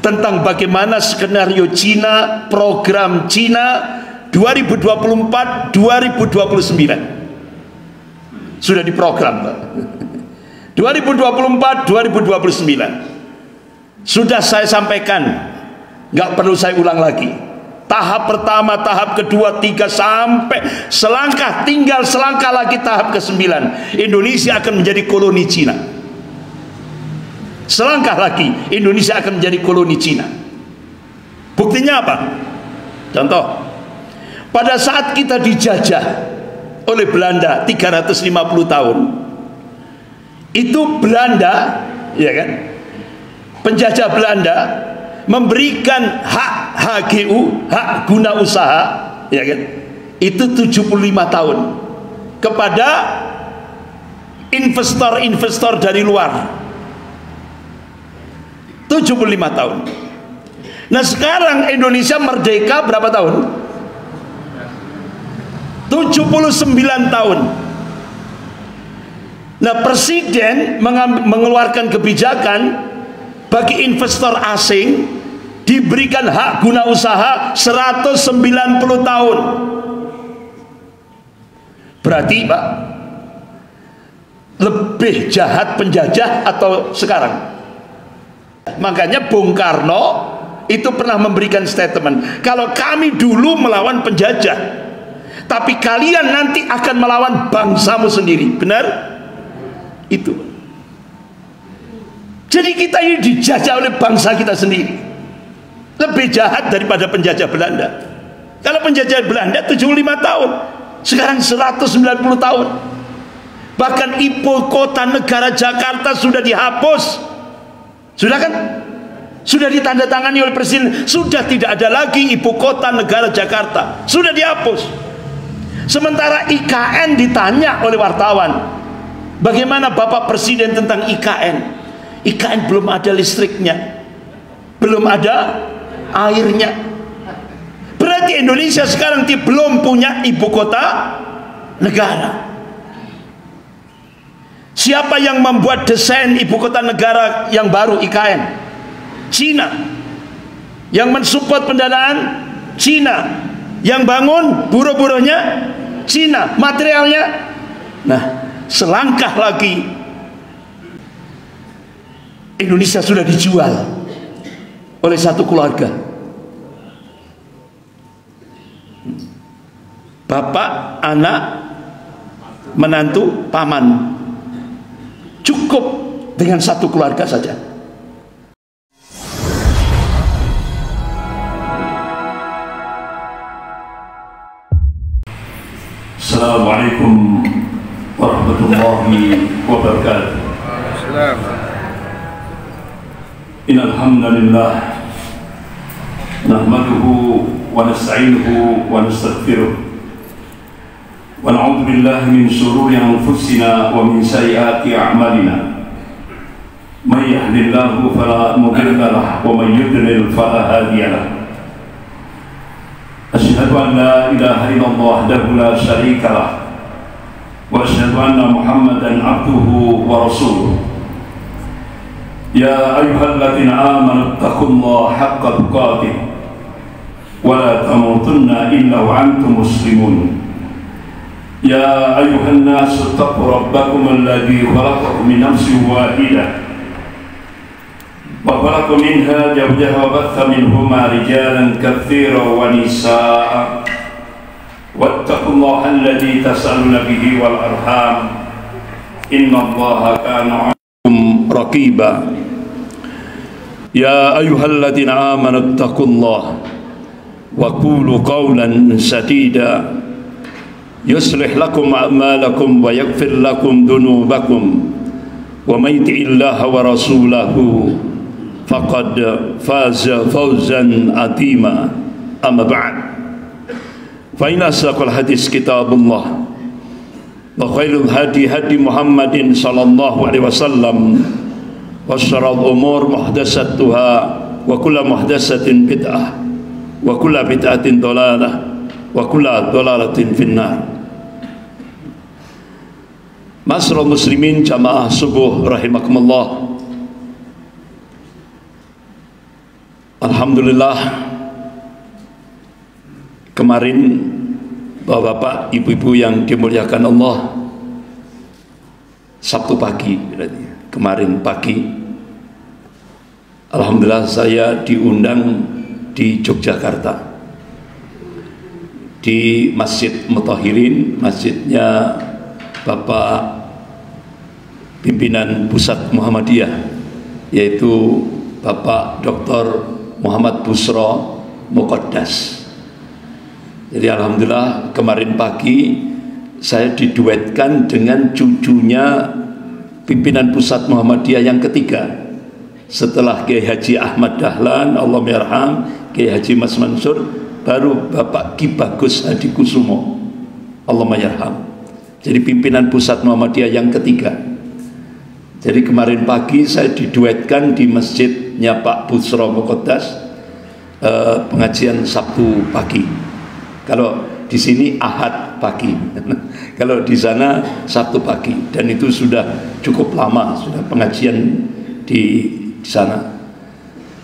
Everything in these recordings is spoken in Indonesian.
tentang bagaimana skenario Cina, program Cina 2024-2029. Sudah diprogram, Pak. 2024-2029 sudah saya sampaikan, nggak perlu saya ulang lagi. Tahap pertama, tahap kedua, tiga, sampai selangkah, tinggal selangkah lagi tahap ke-9. Indonesia akan menjadi koloni Cina. Selangkah lagi Indonesia akan menjadi koloni Cina. Buktinya apa? Contoh, pada saat kita dijajah oleh Belanda 350 tahun, itu Belanda, ya kan, penjajah Belanda memberikan hak HGU, hak guna usaha, ya kan, itu 75 tahun kepada investor-investor dari luar. 75 tahun. Nah, sekarang Indonesia merdeka berapa tahun? 79 tahun. Nah, presiden mengeluarkan kebijakan bagi investor asing diberikan hak guna usaha 190 tahun. Berarti, Pak, lebih jahat penjajah atau sekarang? Makanya Bung Karno itu pernah memberikan statement, kalau kami dulu melawan penjajah, tapi kalian nanti akan melawan bangsamu sendiri. Benar? Itu. Jadi kita ini dijajah oleh bangsa kita sendiri. Lebih jahat daripada penjajah Belanda. Kalau penjajah Belanda 75 tahun, sekarang 190 tahun. Bahkan ibu kota negara Jakarta sudah dihapus. Sudah kan? Sudah ditandatangani oleh presiden. Sudah tidak ada lagi ibu kota negara Jakarta. Sudah dihapus. Sementara IKN ditanya oleh wartawan, bagaimana Bapak Presiden tentang IKN? IKN belum ada listriknya, belum ada airnya. Berarti Indonesia sekarang belum punya ibu kota negara. Siapa yang membuat desain ibu kota negara yang baru? IKN, Cina. Yang mensupport pendanaan, Cina. Yang bangun buruh-buruhnya, Cina. Materialnya. Nah, selangkah lagi Indonesia sudah dijual oleh satu keluarga. Bapak, anak, menantu, paman. Cukup dengan satu keluarga saja. Assalamualaikum warahmatullahi wabarakatuh. Innal hamdalillah nahmaduhu wa nasta'inuhu wa nastaghfiruh wa na'udzu billahi min shururi anfusina wa min sayyiati a'malina. May yahdihillahu fala mudilla lahu wa may yudlil fala hadiya lahu. Asyhadu an la ilaha illallah wahdahu la syarika lah wa asyhadu anna Muhammadan abduhu wa rasuluh. Ya ayyuhalladzina amanu taqullaha haqqa tuqatih wa la tamutunna illa wa antum muslimun. Ya ayyuhan nasu taqu rabbakum alladzi khalaqakum min nafsin wahidah wa khalaqa minha zawjaha wa batha minhuma rijalan katsiran wa nisaa'a wattaqullaha alladzi tas'aluna bihi wal arham innallaha kana 'alaykum raqiba. Ya ayyuhalladzina amanu taqullaha wa qulu qawlan sadida yuslih lakum a'malakum wa yaghfir lakum dhunubakum wa may yuti'illaha wa rasulahu faqad faza fawzan 'azima. Amma ba'd, fa inna asdaqal hadis kitabullah wa khairul hadi hadi Muhammadin sallallahu alaihi wasallam wa syarrul umur muhdatsatuha wa kullu muhdatsatin bid'ah wa kullu bid'atin dhalalah wa kullu dhalalatin finnar. Masrul muslimin jamaah subuh rahimakumullah. Alhamdulillah, kemarin Bapak-bapak, ibu-ibu yang dimuliakan Allah, Sabtu pagi, kemarin pagi, alhamdulillah saya diundang di Yogyakarta di Masjid Muthahirin, masjidnya Bapak pimpinan pusat Muhammadiyah, yaitu Bapak Dr. Muhammad Busro Muqaddas. Jadi alhamdulillah kemarin pagi saya diduetkan dengan cucunya pimpinan pusat Muhammadiyah yang ketiga. Setelah Kiai Haji Ahmad Dahlan, Allah merham, Kiai Haji Mas Mansur, baru Bapak Ki Bagus Hadikusumo, Allah merham. Jadi pimpinan pusat Muhammadiyah yang ketiga. Jadi kemarin pagi saya diduetkan di masjidnya Pak Busro Muqaddas, pengajian Sabtu pagi. Kalau di sini Ahad pagi, kalau di sana Sabtu pagi, dan itu sudah cukup lama sudah pengajian di sana.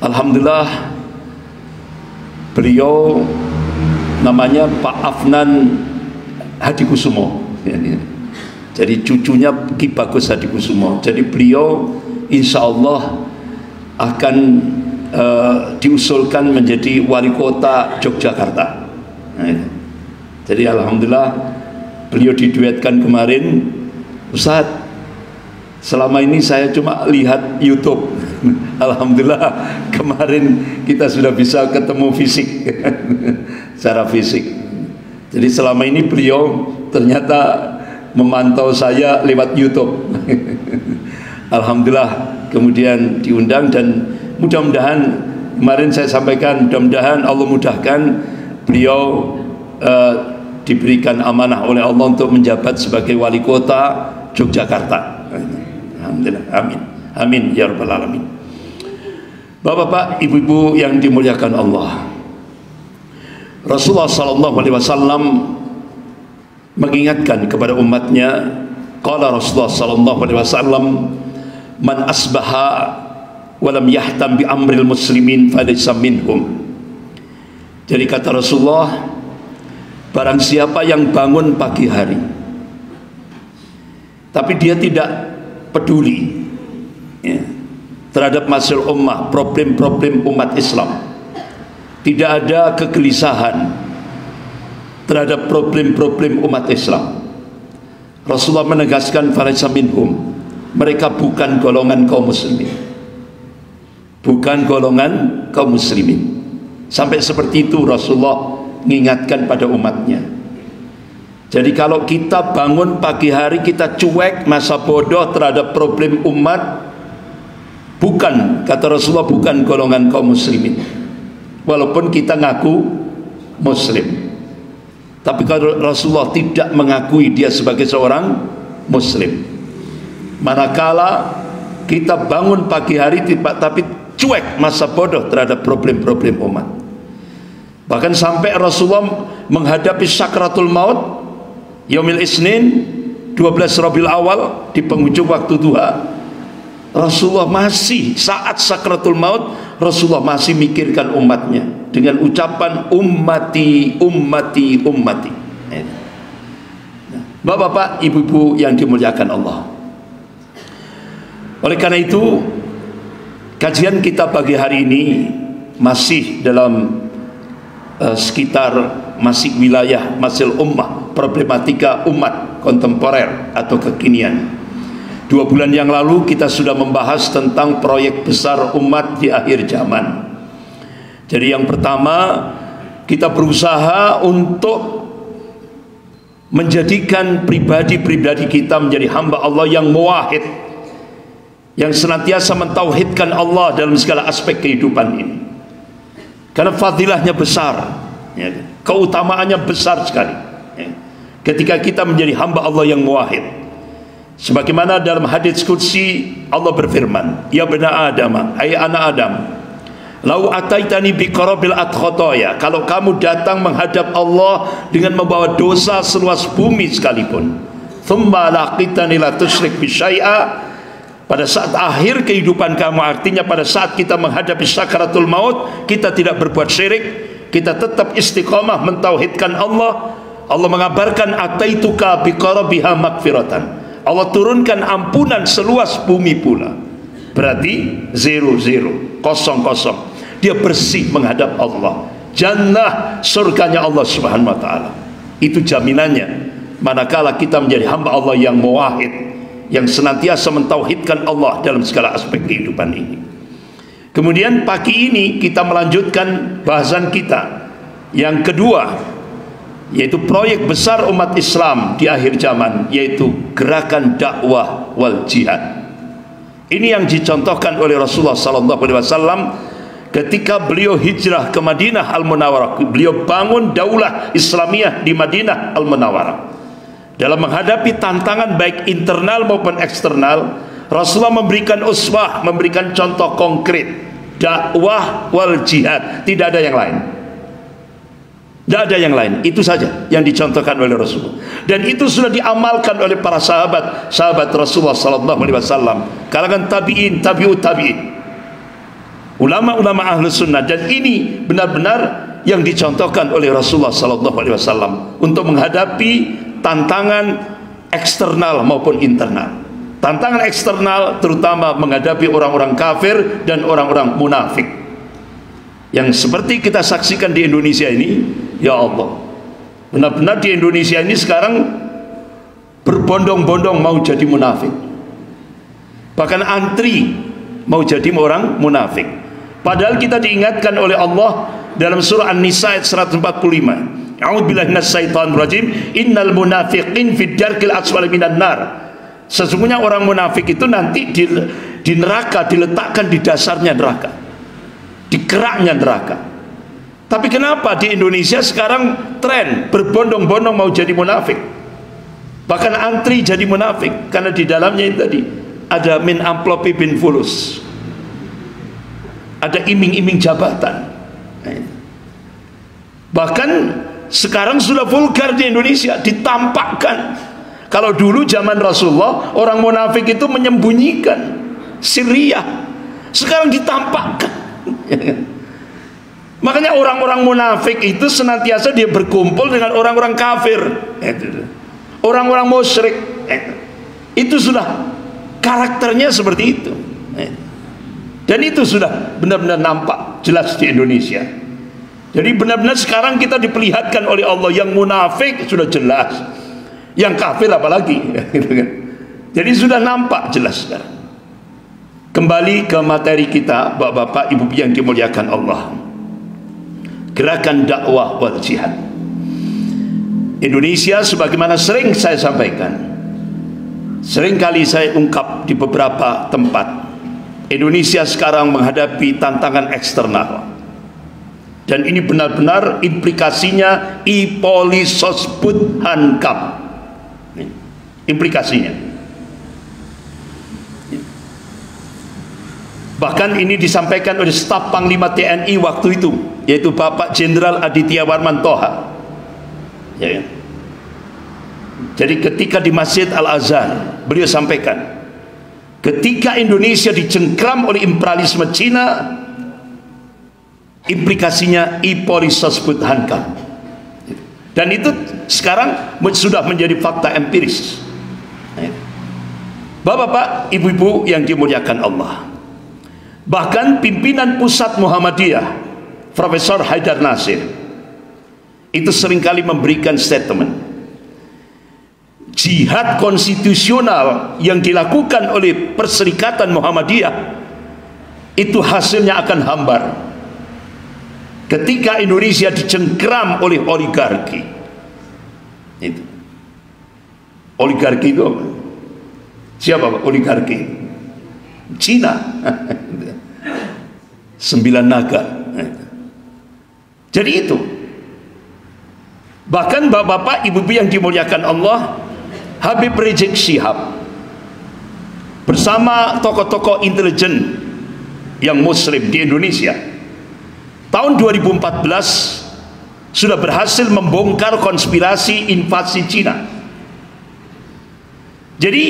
Alhamdulillah, beliau namanya Pak Afnan Hadikusumo. Jadi cucunya Ki Bagus Hadikusumo. Jadi beliau insya Allah akan diusulkan menjadi wali kota Yogyakarta. Nah, jadi alhamdulillah beliau diduetkan kemarin. Ustaz, selama ini saya cuma lihat YouTube. Alhamdulillah kemarin kita sudah bisa ketemu fisik, secara fisik. Jadi selama ini beliau ternyata memantau saya lewat YouTube. Alhamdulillah kemudian diundang, dan mudah-mudahan kemarin saya sampaikan, mudah-mudahan Allah mudahkan beliau diberikan amanah oleh Allah untuk menjabat sebagai wali kota Yogyakarta. Alhamdulillah, amin, amin ya rabbal alamin. Bapak-bapak, ibu-ibu yang dimuliakan Allah, Rasulullah sallallahu alaihi wasallam mengingatkan kepada umatnya. Qala Rasulullah sallallahu alaihi wasallam, man asbaha wa lam yahtam bi amril muslimin falaysa minhum. Jadi kata Rasulullah, barang siapa yang bangun pagi hari tapi dia tidak peduli ya, terhadap masalah ummah, problem-problem umat Islam, tidak ada kegelisahan terhadap problem-problem umat Islam, Rasulullah menegaskan falaysa minhum, mereka bukan golongan kaum muslimin, bukan golongan kaum muslimin. Sampai seperti itu Rasulullah mengingatkan pada umatnya. Jadi kalau kita bangun pagi hari kita cuek, masa bodoh terhadap problem umat, bukan, kata Rasulullah, bukan golongan kaum muslimin, walaupun kita ngaku muslim. Tapi kalau Rasulullah tidak mengakui dia sebagai seorang muslim, manakala kita bangun pagi hari tapi cuek, masa bodoh terhadap problem-problem umat. Bahkan sampai Rasulullah menghadapi sakratul maut yaumil isnin 12 Rabiul Awal di penghujung waktu duha, Rasulullah masih saat sakratul maut, Rasulullah masih mikirkan umatnya dengan ucapan ummati, ummati, ummati. Bapak-bapak, ibu-ibu yang dimuliakan Allah, oleh karena itu kajian kita pagi hari ini masih dalam sekitar masih wilayah masalah ummah, problematika umat kontemporer atau kekinian. 2 bulan yang lalu kita sudah membahas tentang proyek besar umat di akhir zaman. Jadi yang pertama, kita berusaha untuk menjadikan pribadi-pribadi kita menjadi hamba Allah yang muwahhid, yang senantiasa mentauhidkan Allah dalam segala aspek kehidupan ini. Karena fadilahnya besar, ya, keutamaannya besar sekali, ya, ketika kita menjadi hamba Allah yang muwahhid. Sebagaimana dalam hadits qudsi Allah berfirman, ya bena Adam, hai anak Adam, lau ataitani biqarabil adkhataya, kalau kamu datang menghadap Allah dengan membawa dosa seluas bumi sekalipun, thumma laqitani la tusyrik bi syai'a, pada saat akhir kehidupan kamu, artinya pada saat kita menghadapi sakaratul maut, kita tidak berbuat syirik, kita tetap istiqomah mentauhidkan Allah. Allah mengabarkan ataituka biqarabiha magfiratan, Allah turunkan ampunan seluas bumi pula. Berarti 0, 0, kosong, kosong. Dia bersih menghadap Allah. Jannah, surganya Allah subhanahu wa ta'ala. Itu jaminannya manakala kita menjadi hamba Allah yang muwahhid, yang senantiasa mentauhidkan Allah dalam segala aspek kehidupan ini. Kemudian pagi ini kita melanjutkan bahasan kita yang kedua, yaitu proyek besar umat Islam di akhir zaman, yaitu gerakan dakwah wal jihad. Ini yang dicontohkan oleh Rasulullah SAW ketika beliau hijrah ke Madinah Al-Munawwarah. Beliau bangun daulah Islamiyah di Madinah Al-Munawwarah. Dalam menghadapi tantangan baik internal maupun eksternal, Rasulullah memberikan uswah, memberikan contoh konkret, dakwah wal jihad, tidak ada yang lain. Tidak ada yang lain, itu saja yang dicontohkan oleh Rasulullah. Dan itu sudah diamalkan oleh para sahabat Rasulullah SAW, kalangan tabi'in, tabi'ut tabi'in, ulama-ulama ahlu sunnah. Dan ini benar-benar yang dicontohkan oleh Rasulullah SAW untuk menghadapi tantangan eksternal maupun internal. Tantangan eksternal terutama menghadapi orang-orang kafir dan orang-orang munafik, yang seperti kita saksikan di Indonesia ini. Ya Allah, benar-benar di Indonesia ini sekarang berbondong-bondong mau jadi munafik, bahkan antri mau jadi orang munafik. Padahal kita diingatkan oleh Allah dalam surah An-Nisa ayat 145, A'udzubillahi minasyaitonir rajim, innal munafiqin fid darkil asfali minan nar. Sesungguhnya orang munafik itu nanti di neraka, diletakkan di dasarnya neraka, di keraknya neraka. Tapi kenapa di Indonesia sekarang tren berbondong-bondong mau jadi munafik, bahkan antri jadi munafik? Karena di dalamnya itu tadi ada min amplopi bin fulus, ada iming-iming jabatan. Bahkan sekarang sudah vulgar di Indonesia, ditampakkan. Kalau dulu zaman Rasulullah orang munafik itu menyembunyikan sirriyah, sekarang ditampakkan. Makanya orang-orang munafik itu senantiasa dia berkumpul dengan orang-orang kafir, orang-orang musyrik. Itu sudah karakternya seperti itu. Dan itu sudah benar-benar nampak jelas di Indonesia. Jadi benar-benar sekarang kita diperlihatkan oleh Allah, yang munafik sudah jelas, yang kafir apalagi. Jadi sudah nampak jelas sekarang. Kembali ke materi kita, bapak-bapak, ibu yang dimuliakan Allah. Gerakan dakwah wal jihad. Indonesia, sebagaimana sering saya sampaikan, sering kali saya ungkap di beberapa tempat, Indonesia sekarang menghadapi tantangan eksternal. Dan ini benar-benar implikasinya ipolisosbud hankap. Implikasinya. Bahkan ini disampaikan oleh staf Panglima TNI waktu itu, yaitu Bapak Jenderal Aditya Warman Toha. Ya, ya. Jadi ketika di Masjid Al-Azhar, beliau sampaikan, ketika Indonesia dicengkram oleh imperialisme Cina, implikasinya ipolisosbud hankap. Dan itu sekarang sudah menjadi fakta empiris. Bapak-bapak, ibu-ibu yang dimuliakan Allah, bahkan pimpinan pusat Muhammadiyah Profesor Haidar Nasir itu seringkali memberikan statement, jihad konstitusional yang dilakukan oleh Perserikatan Muhammadiyah itu hasilnya akan hambar ketika Indonesia dicengkram oleh oligarki. Itu oligarki itu apa? Siapa Pak? Oligarki Cina. 9 naga. Jadi itu. Bahkan bapak-bapak, ibu-ibu yang dimuliakan Allah, Habib Rizik Syihab bersama tokoh-tokoh intelijen yang muslim di Indonesia tahun 2014 sudah berhasil membongkar konspirasi invasi Cina. Jadi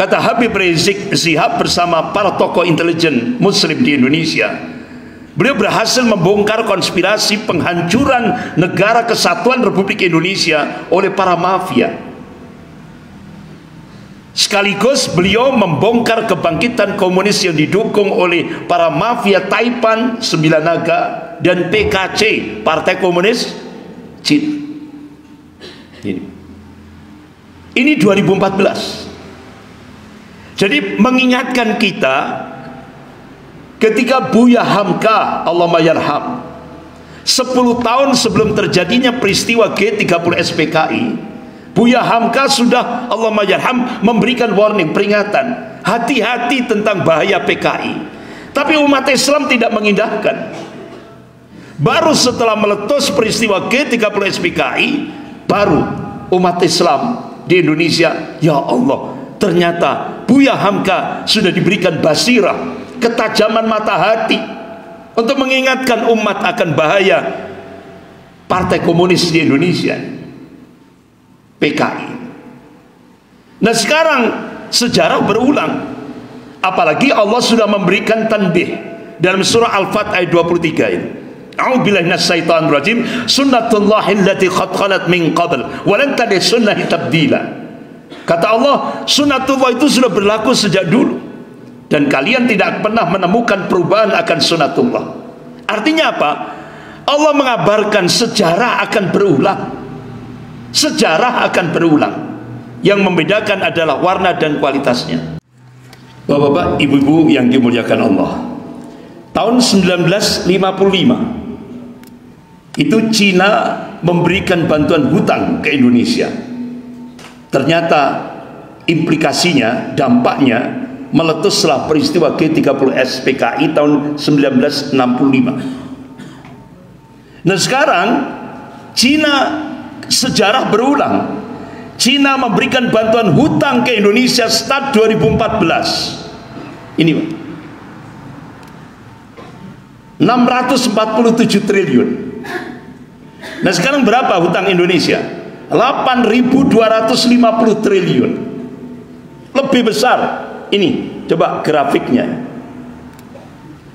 Kata Habib Rizik Shihab bersama para tokoh intelijen muslim di Indonesia, beliau berhasil membongkar konspirasi penghancuran negara kesatuan Republik Indonesia oleh para mafia. Sekaligus beliau membongkar kebangkitan komunis yang didukung oleh para mafia Taipan, Sembilan Naga, dan PKC, Partai Komunis Cina. Ini 2014. Jadi mengingatkan kita ketika Buya Hamka, Allahumma yarham, 10 tahun sebelum terjadinya peristiwa G30 SPKI, Buya Hamka sudah, Allahumma yarham, memberikan warning, peringatan, hati-hati tentang bahaya PKI. Tapi umat Islam tidak mengindahkan. Baru setelah meletus peristiwa G30 SPKI, baru umat Islam di Indonesia, ya Allah, ternyata Buya Hamka sudah diberikan basirah, ketajaman mata hati untuk mengingatkan umat akan bahaya Partai Komunis di Indonesia, PKI. Nah sekarang sejarah berulang, apalagi Allah sudah memberikan tanbih dalam surah Al-Fat ayat 23 ini. A'udzubillahi minasyaitonir rajim. Sunnatullahi allati qad khalat min qabl wa lan tajid sunnati tabdila. Kata Allah, sunnatullah itu sudah berlaku sejak dulu, dan kalian tidak pernah menemukan perubahan akan sunnatullah. Artinya apa? Allah mengabarkan sejarah akan berulang. Sejarah akan berulang. Yang membedakan adalah warna dan kualitasnya. Bapak-bapak, ibu-ibu yang dimuliakan Allah, tahun 1955 itu Cina memberikan bantuan hutang ke Indonesia. Ternyata implikasinya, dampaknya meletus setelah peristiwa G30 SPKI tahun 1965. Nah sekarang Cina, sejarah berulang. Cina memberikan bantuan hutang ke Indonesia start 2014. Ini Pak, 647 triliun. Nah sekarang berapa hutang Indonesia? 8.250 triliun. Lebih besar. Ini coba grafiknya,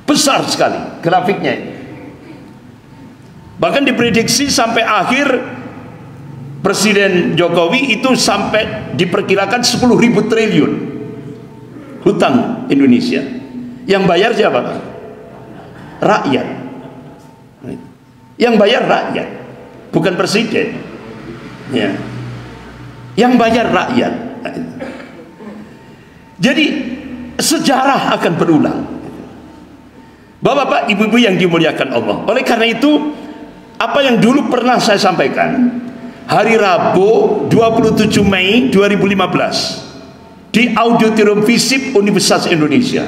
besar sekali grafiknya. Bahkan diprediksi sampai akhir Presiden Jokowi itu sampai diperkirakan 10.000 triliun hutang Indonesia. Yang bayar siapa? Rakyat. Yang bayar rakyat, bukan presiden. Ya. Yang bayar rakyat. Jadi sejarah akan berulang. Bapak-bapak, ibu-ibu yang dimuliakan Allah. Oleh karena itu, apa yang dulu pernah saya sampaikan, hari Rabu 27 Mei 2015 di Auditorium FISIP Universitas Indonesia,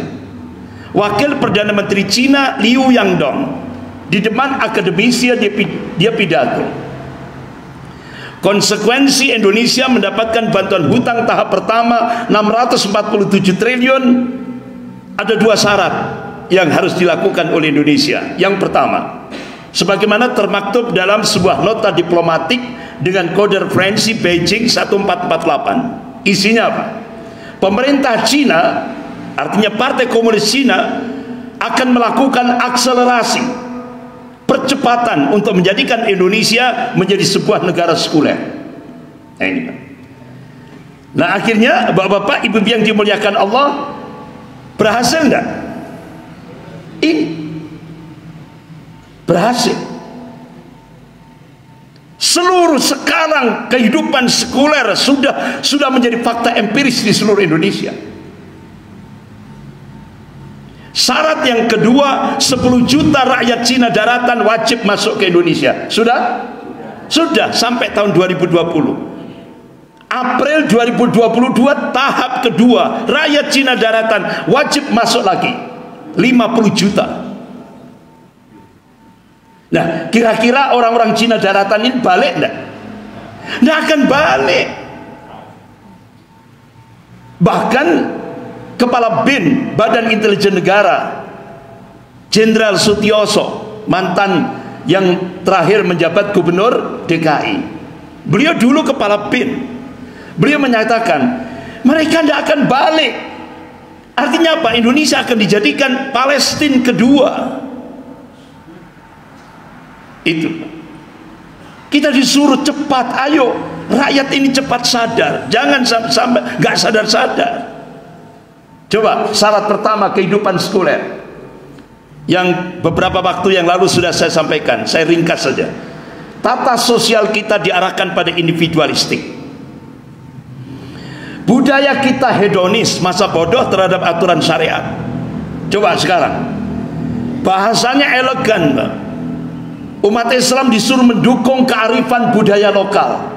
Wakil Perdana Menteri Cina Liu Yangdong di depan akademisi dia pidato. Konsekuensi Indonesia mendapatkan bantuan hutang tahap pertama 647 triliun, ada dua syarat yang harus dilakukan oleh Indonesia. Yang pertama, sebagaimana termaktub dalam sebuah nota diplomatik dengan kode referensi Beijing 1448. Isinya apa? Pemerintah Cina, artinya Partai Komunis Cina, akan melakukan akselerasi, percepatan untuk menjadikan Indonesia menjadi sebuah negara sekuler. Nah ini Pak. Nah akhirnya bapak-bapak, ibu yang dimuliakan Allah, berhasil enggak? Ini berhasil. Seluruh sekarang kehidupan sekuler sudah menjadi fakta empiris di seluruh Indonesia. Syarat yang kedua, 10 juta rakyat Cina daratan wajib masuk ke Indonesia. Sudah? Sudah sampai tahun 2020. April 2022 tahap kedua, rakyat Cina daratan wajib masuk lagi 50 juta. Nah, kira-kira orang-orang Cina daratan ini balik enggak? Enggak akan balik. Bahkan Kepala BIN, Badan Intelijen Negara, Jenderal Sutioso, mantan yang terakhir menjabat Gubernur DKI, beliau dulu Kepala BIN, beliau menyatakan mereka tidak akan balik. Artinya apa? Indonesia akan dijadikan Palestina kedua. Itu kita disuruh cepat, ayo rakyat ini cepat sadar, jangan sampai nggak sadar-sadar. Coba syarat pertama kehidupan sekuler yang beberapa waktu yang lalu sudah saya sampaikan, saya ringkas saja. Tata sosial kita diarahkan pada individualistik. Budaya kita hedonis, masa bodoh terhadap aturan syariat. Coba sekarang bahasanya elegan, Pak. Umat Islam disuruh mendukung kearifan budaya lokal,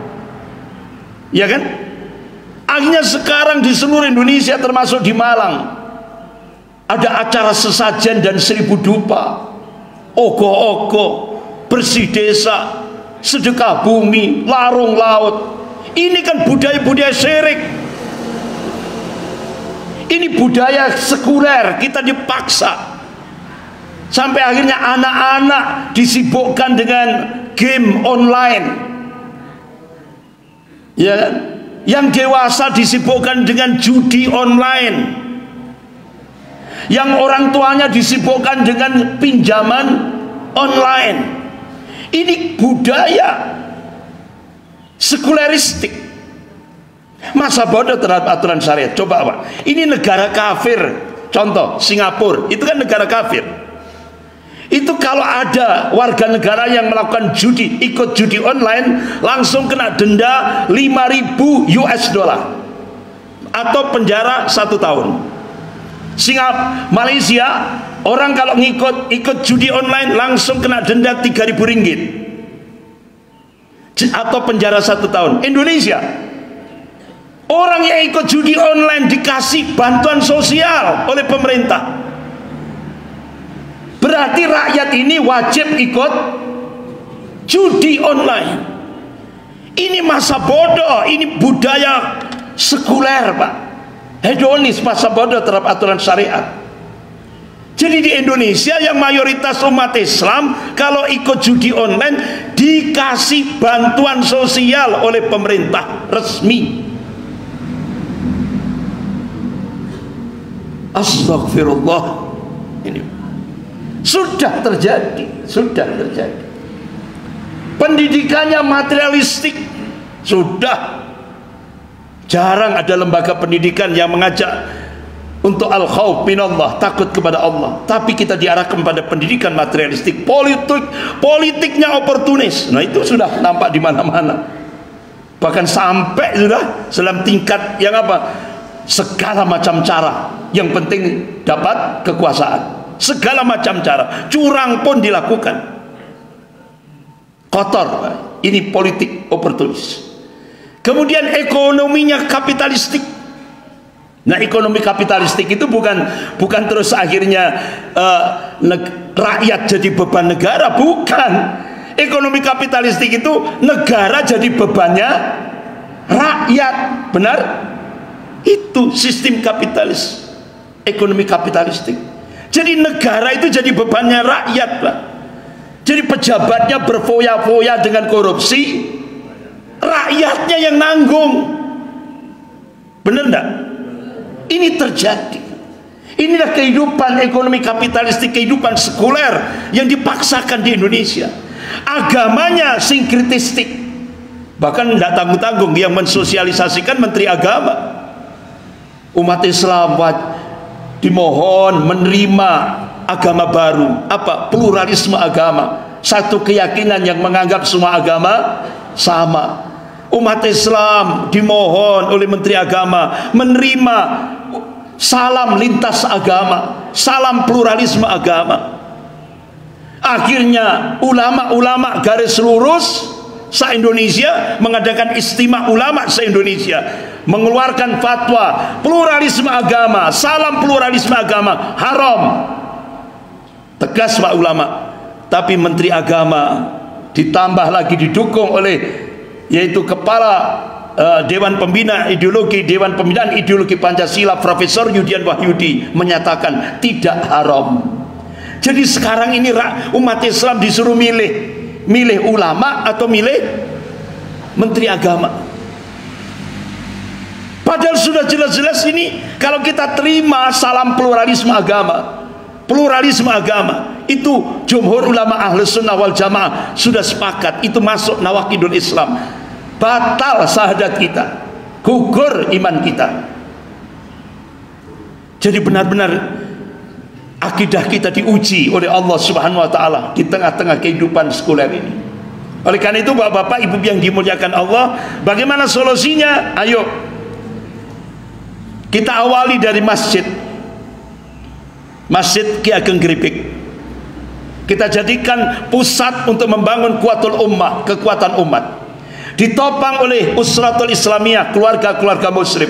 ya kan? Akhirnya sekarang di seluruh Indonesia termasuk di Malang ada acara sesajen dan 1000 dupa, ogoh-ogoh, bersih desa, sedekah bumi, larung laut. Ini kan budaya-budaya syirik. Ini budaya sekuler, kita dipaksa sampai akhirnya anak-anak disibukkan dengan game online, ya kan? Yang dewasa disibukkan dengan judi online, yang orang tuanya disibukkan dengan pinjaman online. Ini budaya sekuleristik, masa bodoh terhadap aturan syariat. Coba Pak, ini negara kafir, contoh Singapura, itu kan negara kafir. Itu kalau ada warga negara yang melakukan judi, ikut judi online, langsung kena denda 5.000 US dollar atau penjara 1 tahun. Malaysia, orang kalau ikut judi online langsung kena denda 3.000 ringgit atau penjara 1 tahun. Indonesia, orang yang ikut judi online dikasih bantuan sosial oleh pemerintah. Berarti rakyat ini wajib ikut judi online. Ini masa bodoh, ini budaya sekuler, Pak. Hedonis, masa bodoh terhadap aturan syariat. Jadi di Indonesia yang mayoritas umat Islam kalau ikut judi online dikasih bantuan sosial oleh pemerintah resmi. Astagfirullah. Ini sudah terjadi. Pendidikannya materialistik. Sudah jarang ada lembaga pendidikan yang mengajak untuk al-khauf minallah, takut kepada Allah. Tapi kita diarahkan pada pendidikan materialistik, politiknya oportunis. Nah itu sudah nampak di mana-mana. Bahkan sampai sudah dalam tingkat yang apa? Segala macam cara, yang penting dapat kekuasaan. Segala macam cara, curang pun dilakukan. Kotor, ini politik oportunis. Kemudian ekonominya kapitalistik. Nah, ekonomi kapitalistik itu bukan terus akhirnya rakyat jadi beban negara, bukan. Ekonomi kapitalistik itu negara jadi bebannya rakyat, benar? Itu sistem kapitalis, ekonomi kapitalistik. Jadi negara itu jadi bebannya rakyat, Pak. Jadi pejabatnya berfoya-foya dengan korupsi, rakyatnya yang nanggung. Benar enggak? Ini terjadi. Inilah kehidupan ekonomi kapitalistik, kehidupan sekuler yang dipaksakan di Indonesia. Agamanya sinkritistik. Bahkan tidak tanggung-tanggung yang mensosialisasikan Menteri Agama. Umat Islam dimohon menerima agama baru. Apa? Pluralisme agama. Satu keyakinan yang menganggap semua agama sama. Umat Islam dimohon oleh Menteri Agama menerima salam lintas agama, salam pluralisme agama. Akhirnya ulama-ulama garis lurus se-Indonesia mengadakan istimewa ulama se-Indonesia, mengeluarkan fatwa pluralisme agama, salam pluralisme agama haram. Tegas Pak ulama. Tapi Menteri Agama ditambah lagi didukung oleh yaitu kepala Dewan Pembina Ideologi, Dewan Pembinaan Ideologi Pancasila, Profesor Yudian Wahyudi menyatakan tidak haram. Jadi sekarang ini umat Islam disuruh milih ulama atau milih Menteri Agama. Padahal sudah jelas-jelas ini kalau kita terima salam pluralisme agama, itu jumhur ulama Ahlus Sunnah wal Jamaah sudah sepakat, itu masuk nawaqidul Islam, batal syahadat kita, gugur iman kita. Jadi benar-benar akidah kita diuji oleh Allah Subhanahu wa taala di tengah-tengah kehidupan sekuler ini. Oleh karena itu Bapak-bapak, Ibu yang dimuliakan Allah, bagaimana solusinya? Ayo kita awali dari Masjid Ki Ageng Gripik. Kita jadikan pusat untuk membangun kuatul ummah, kekuatan umat. Ditopang oleh Usratul Islamiyah, keluarga-keluarga muslim.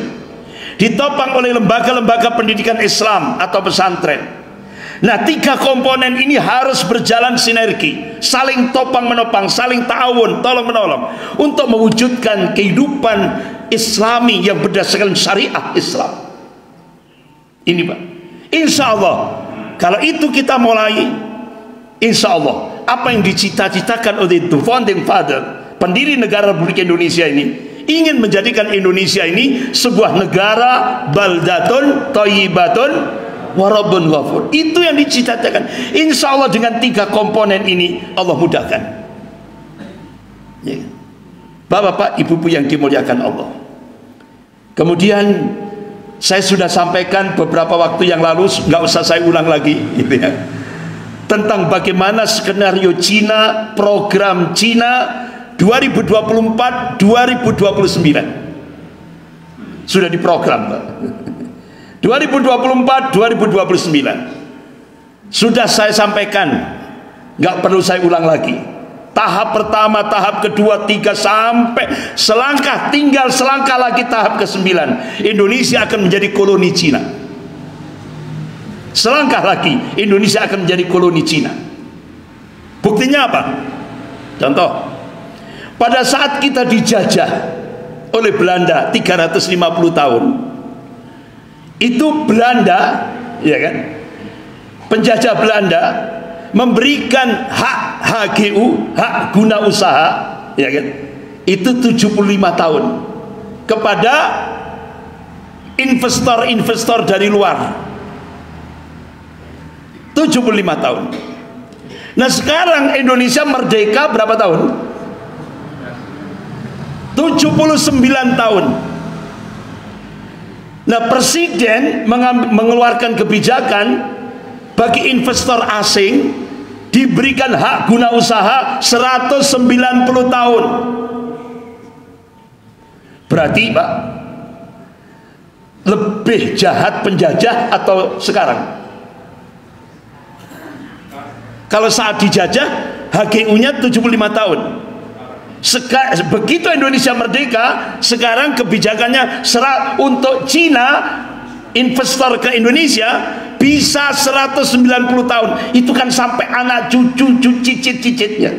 Ditopang oleh lembaga-lembaga pendidikan Islam atau pesantren. Nah, 3 komponen ini harus berjalan sinergi, saling topang menopang, saling ta'awun, tolong menolong, untuk mewujudkan kehidupan Islami yang berdasarkan syariah Islam. Ini Pak, insya Allah kalau itu kita mulai, insya Allah apa yang dicita-citakan oleh the founding father, pendiri negara Republik Indonesia ini, ingin menjadikan Indonesia ini sebuah negara baldatun thayyibatun warabun ghafur. Itu yang dicita-citakan. Insya Allah dengan 3 komponen ini Allah mudahkan. Ya. Bapak-bapak, Ibu-ibu yang dimuliakan Allah. Kemudian saya sudah sampaikan beberapa waktu yang lalu, nggak usah saya ulang lagi, gitu ya, tentang bagaimana skenario Cina, program Cina 2024-2029 sudah diprogram, Pak. 2024-2029 sudah saya sampaikan, nggak perlu saya ulang lagi. Tahap pertama, tahap kedua, 3 sampai selangkah, tinggal selangkah lagi tahap ke-9. Indonesia akan menjadi koloni Cina. Selangkah lagi Indonesia akan menjadi koloni Cina. Buktinya apa? Contoh, pada saat kita dijajah oleh Belanda 350 tahun, itu Belanda, ya kan, penjajah Belanda memberikan hak HGU, hak guna usaha, ya kan, itu 75 tahun kepada investor-investor dari luar. 75 tahun. Nah, sekarang Indonesia merdeka berapa tahun? 79 tahun. Nah, presiden mengeluarkan kebijakan bagi investor asing diberikan hak guna usaha 190 tahun. Berarti Pak, lebih jahat penjajah atau sekarang? Kalau saat dijajah HGU-nya 75 tahun. Begitu Indonesia merdeka, sekarang kebijakannya untuk Cina investor ke Indonesia bisa 190 tahun. Itu kan sampai anak cucu cicit-cicitnya.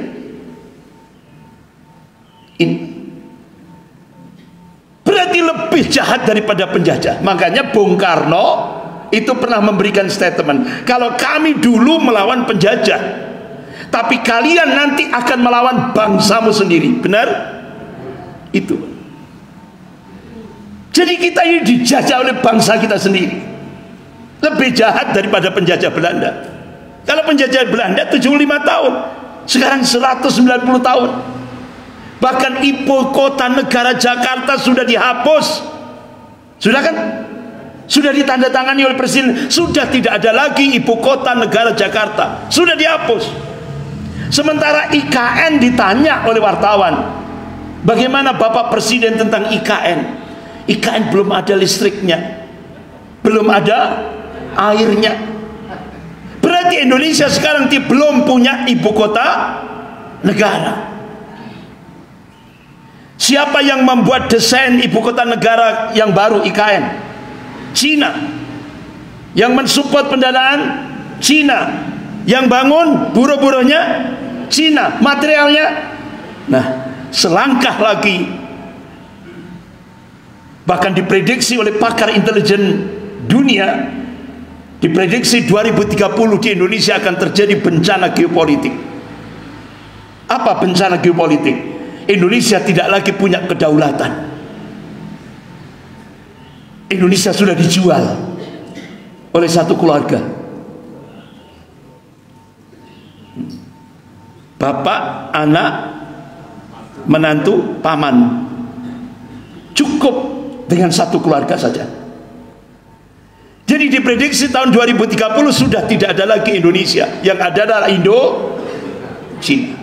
Berarti lebih jahat daripada penjajah. Makanya Bung Karno itu pernah memberikan statement, kalau kami dulu melawan penjajah, tapi kalian nanti akan melawan bangsamu sendiri. Benar? Itu. Jadi kita ini dijajah oleh bangsa kita sendiri. Lebih jahat daripada penjajah Belanda. Kalau penjajah Belanda 75 tahun, sekarang 190 tahun. Bahkan ibu kota negara Jakarta sudah dihapus. Sudah kan? Sudah ditandatangani oleh presiden. Sudah tidak ada lagi ibu kota negara Jakarta. Sudah dihapus. Sementara IKN ditanya oleh wartawan, bagaimana Bapak Presiden tentang IKN? IKN belum ada listriknya, belum ada airnya. Berarti Indonesia sekarang belum punya ibu kota negara. Siapa yang membuat desain ibu kota negara yang baru IKN? Cina. Yang mensupport pendanaan Cina. Yang bangun buruh-buruhnya Cina, materialnya. Nah, selangkah lagi, bahkan diprediksi oleh pakar intelijen dunia, diprediksi 2030 di Indonesia akan terjadi bencana geopolitik. Apa bencana geopolitik? Indonesia tidak lagi punya kedaulatan. Indonesia sudah dijual oleh satu keluarga. Bapak, anak, menantu, paman. Cukup dengan satu keluarga saja. Jadi diprediksi tahun 2030 sudah tidak ada lagi Indonesia, yang ada adalah Indo Cina.